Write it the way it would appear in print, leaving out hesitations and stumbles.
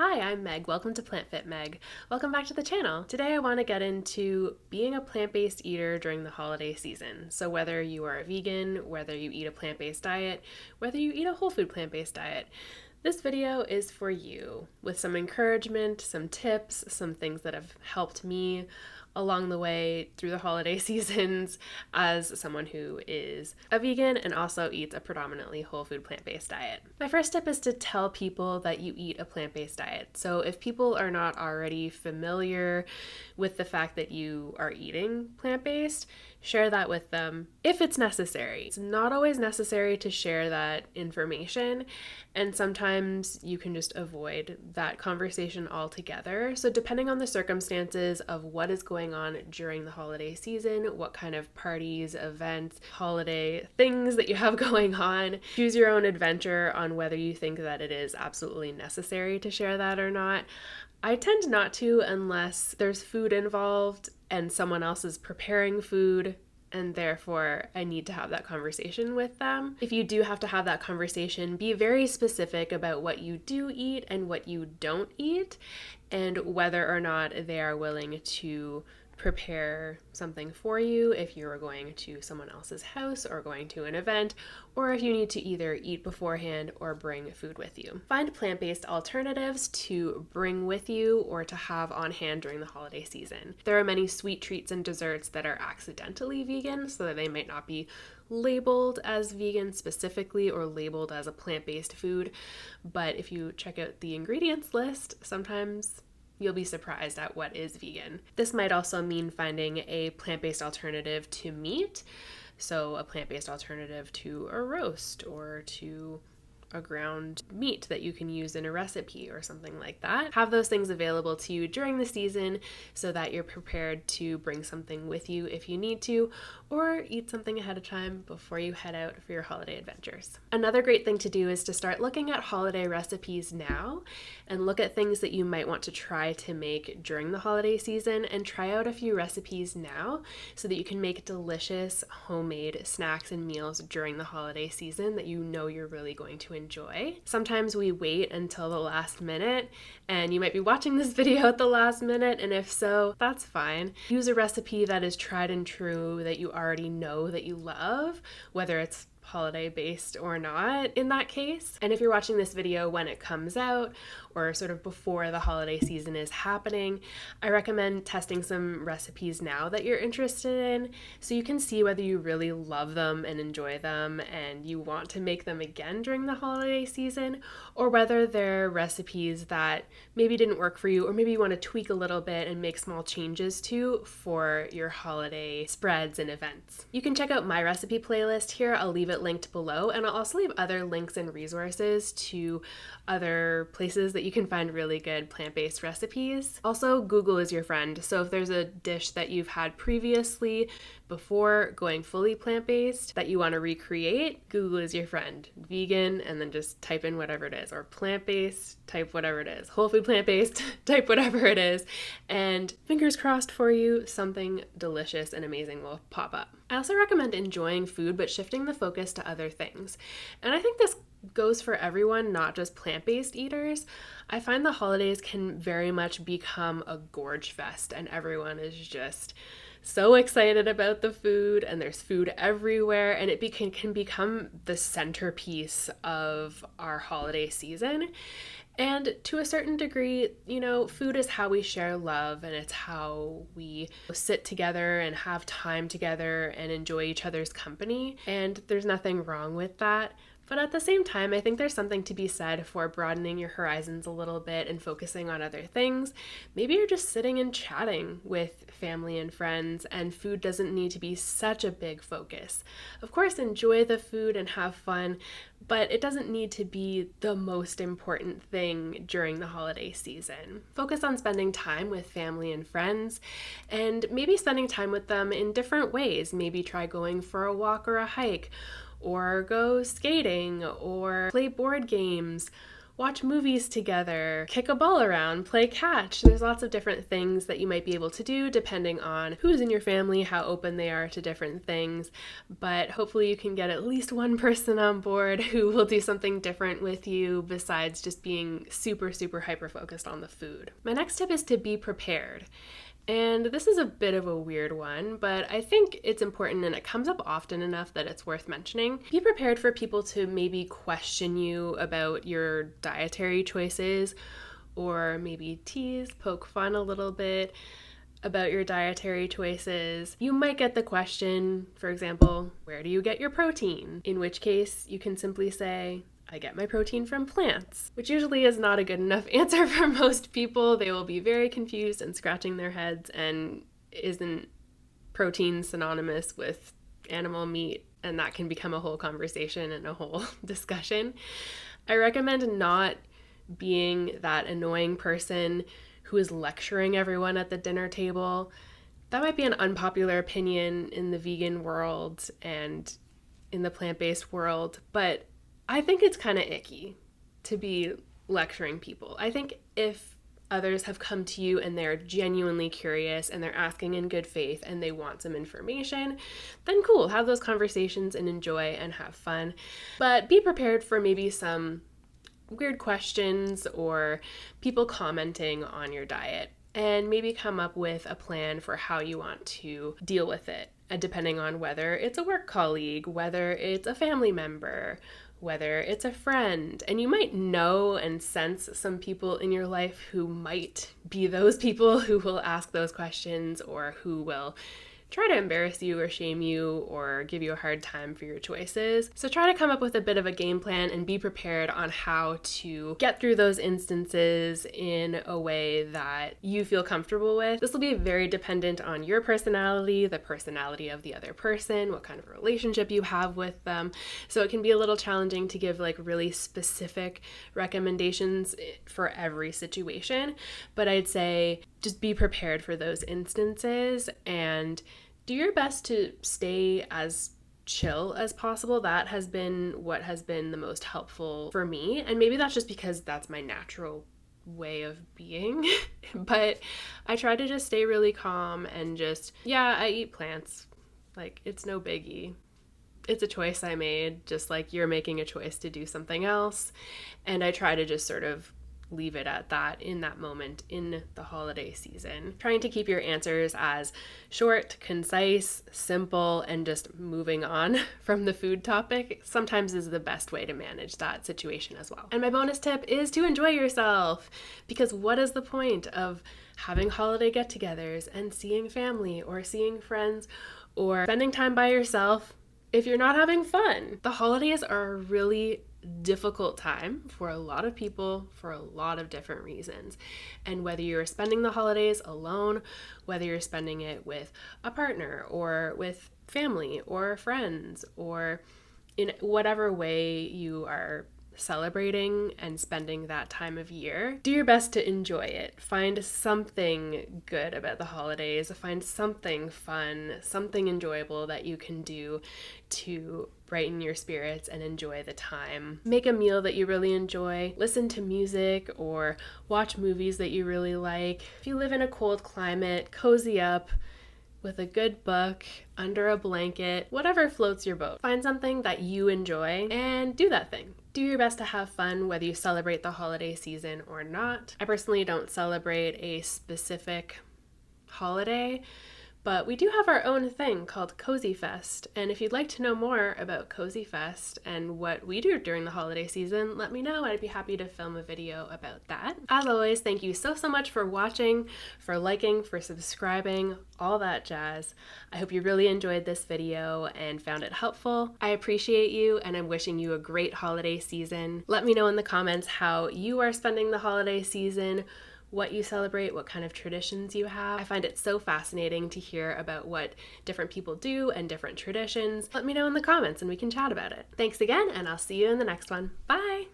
Hi, I'm Meg. Welcome to plantfitmeg. Welcome back to the channel. Today I want to get into being a plant-based eater during the holiday season. So whether you are a vegan, whether you eat a plant-based diet, whether you eat a whole food plant-based diet, this video is for you with some encouragement, some tips, some things that have helped me along the way through the holiday seasons as someone who is a vegan and also eats a predominantly whole food plant-based diet. My first tip is to tell people that you eat a plant-based diet. So if people are not already familiar with the fact that you are eating plant-based, share that with them if it's necessary. It's not always necessary to share that information, and sometimes you can just avoid that conversation altogether. So depending on the circumstances of what is going on during the holiday season, what kind of parties, events, holiday things that you have going on, choose your own adventure on whether you think that it is absolutely necessary to share that or not. I tend not to unless there's food involved and someone else is preparing food, and therefore I need to have that conversation with them. If you do have to have that conversation, be very specific about what you do eat and what you don't eat, and whether or not they are willing to prepare something for you if you're going to someone else's house or going to an event, or if you need to either eat beforehand or bring food with you. Find plant-based alternatives to bring with you or to have on hand during the holiday season. There are many sweet treats and desserts that are accidentally vegan, so that they might not be labeled as vegan specifically or labeled as a plant-based food, but if you check out the ingredients list, sometimes you'll be surprised at what is vegan. This might also mean finding a plant-based alternative to meat, so a plant-based alternative to a roast or to a ground meat that you can use in a recipe or something like that. Have those things available to you during the season so that you're prepared to bring something with you if you need to, or eat something ahead of time before you head out for your holiday adventures. Another great thing to do is to start looking at holiday recipes now and look at things that you might want to try to make during the holiday season, and try out a few recipes now so that you can make delicious homemade snacks and meals during the holiday season that you know you're really going to enjoy. Sometimes we wait until the last minute, and you might be watching this video at the last minute, and if so, that's fine. Use a recipe that is tried and true, that you already know that you love, whether it's holiday based or not in that case. And if you're watching this video when it comes out or sort of before the holiday season is happening, I recommend testing some recipes now that you're interested in so you can see whether you really love them and enjoy them and you want to make them again during the holiday season, or whether they're recipes that maybe didn't work for you, or maybe you want to tweak a little bit and make small changes to for your holiday spreads and events. You can check out my recipe playlist here. I'll leave it linked below, and I'll also leave other links and resources to other places that you can find really good plant-based recipes. Also, Google is your friend, so if there's a dish that you've had previously before going fully plant-based that you want to recreate, Google is your friend. Vegan, and then just type in whatever it is, or plant-based, type whatever it is. Whole food plant-based, type whatever it is, and fingers crossed for you, something delicious and amazing will pop up. I also recommend enjoying food but shifting the focus to other things. And I think this goes for everyone, not just plant-based eaters. I find the holidays can very much become a gorge fest, and everyone is just so excited about the food, and there's food everywhere, and it can become the centerpiece of our holiday season. And to a certain degree, you know, food is how we share love, and it's how we sit together and have time together and enjoy each other's company. And there's nothing wrong with that. But at the same time, I think there's something to be said for broadening your horizons a little bit and focusing on other things. Maybe you're just sitting and chatting with family and friends, and food doesn't need to be such a big focus. Of course, enjoy the food and have fun, but it doesn't need to be the most important thing during the holiday season. Focus on spending time with family and friends, and maybe spending time with them in different ways. Maybe try going for a walk or a hike, or go skating, or play board games, watch movies together, kick a ball around, play catch. There's lots of different things that you might be able to do depending on who's in your family, how open they are to different things. But hopefully you can get at least one person on board who will do something different with you besides just being super, super hyper-focused on the food. My next tip is to be prepared. And this is a bit of a weird one, but I think it's important and it comes up often enough that it's worth mentioning. Be prepared for people to maybe question you about your dietary choices, or maybe tease, poke fun a little bit about your dietary choices. You might get the question, for example, where do you get your protein? In which case you can simply say, I get my protein from plants, which usually is not a good enough answer for most people. They will be very confused and scratching their heads, and isn't protein synonymous with animal meat? And that can become a whole conversation and a whole discussion. I recommend not being that annoying person who is lecturing everyone at the dinner table. That might be an unpopular opinion in the vegan world and in the plant-based world, but I think it's kind of icky to be lecturing people. I think if others have come to you and they're genuinely curious and they're asking in good faith and they want some information, then cool, have those conversations and enjoy and have fun. But be prepared for maybe some weird questions or people commenting on your diet, and maybe come up with a plan for how you want to deal with it, depending on whether it's a work colleague, whether it's a family member, whether it's a friend. And you might know and sense some people in your life who might be those people who will ask those questions or who will try to embarrass you or shame you or give you a hard time for your choices. So try to come up with a bit of a game plan and be prepared on how to get through those instances in a way that you feel comfortable with. This will be very dependent on your personality, the personality of the other person, what kind of relationship you have with them. So it can be a little challenging to give like really specific recommendations for every situation, but I'd say just be prepared for those instances and do your best to stay as chill as possible. That has been what has been the most helpful for me. And maybe that's just because that's my natural way of being. But I try to just stay really calm and just, yeah, I eat plants. Like, it's no biggie. It's a choice I made, just like you're making a choice to do something else. And I try to just sort of leave it at that in that moment in the holiday season. Trying to keep your answers as short, concise, simple, and just moving on from the food topic sometimes is the best way to manage that situation as well. And my bonus tip is to enjoy yourself, because what is the point of having holiday get-togethers and seeing family or seeing friends or spending time by yourself if you're not having fun? The holidays are a really difficult time for a lot of people for a lot of different reasons. And whether you're spending the holidays alone, whether you're spending it with a partner or with family or friends, or in whatever way you are celebrating and spending that time of year, do your best to enjoy it. Find something good about the holidays, find something fun, something enjoyable that you can do to brighten your spirits and enjoy the time. Make a meal that you really enjoy, listen to music or watch movies that you really like. If you live in a cold climate, cozy up with a good book, under a blanket, whatever floats your boat. Find something that you enjoy and do that thing. Do your best to have fun whether you celebrate the holiday season or not. I personally don't celebrate a specific holiday, but we do have our own thing called Cozyfest. And if you'd like to know more about Cozyfest and what we do during the holiday season, let me know. I'd be happy to film a video about that. As always, thank you so much for watching, for liking, for subscribing, all that jazz. I hope you really enjoyed this video and found it helpful. I appreciate you, and I'm wishing you a great holiday season. Let me know in the comments how you are spending the holiday season, what you celebrate, what kind of traditions you have. I find it so fascinating to hear about what different people do and different traditions. Let me know in the comments and we can chat about it. Thanks again, and I'll see you in the next one. Bye!